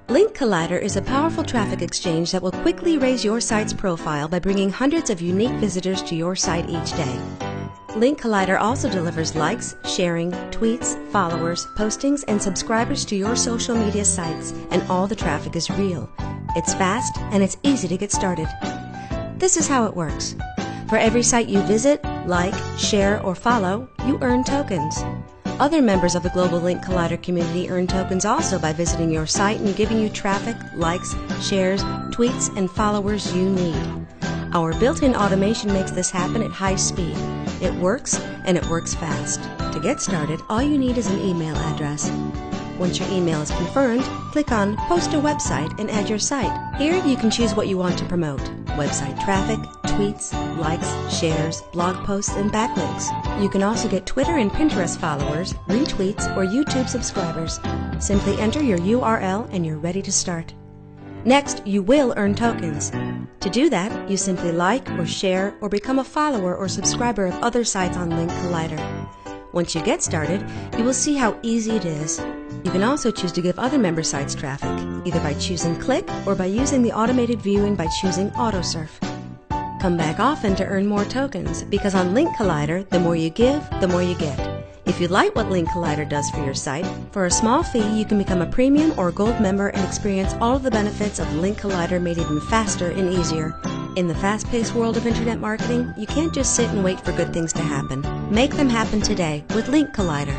Link Collider is a powerful traffic exchange that will quickly raise your site's profile by bringing hundreds of unique visitors to your site each day. Link Collider also delivers likes, sharing, tweets, followers, postings, and subscribers to your social media sites, and all the traffic is real. It's fast and it's easy to get started. This is how it works. For every site you visit, like, share, or follow, you earn tokens. Other members of the global Link Collider community earn tokens also by visiting your site and giving you traffic, likes, shares, tweets, and followers you need. Our built-in automation makes this happen at high speed. It works, and it works fast. To get started, all you need is an email address. Once your email is confirmed, click on Post a Website and add your site. Here you can choose what you want to promote: website traffic, tweets, likes, shares, blog posts, and backlinks. You can also get Twitter and Pinterest followers, retweets, or YouTube subscribers. Simply enter your URL and you're ready to start. Next, you will earn tokens. To do that, you simply like or share or become a follower or subscriber of other sites on Link Collider. Once you get started, you will see how easy it is. You can also choose to give other member sites traffic, either by choosing Click or by using the automated viewing by choosing AutoSurf. Come back often to earn more tokens, because on Link Collider, the more you give, the more you get. If you like what Link Collider does for your site, for a small fee you can become a premium or gold member and experience all of the benefits of Link Collider made even faster and easier. In the fast-paced world of internet marketing, you can't just sit and wait for good things to happen. Make them happen today with Link Collider.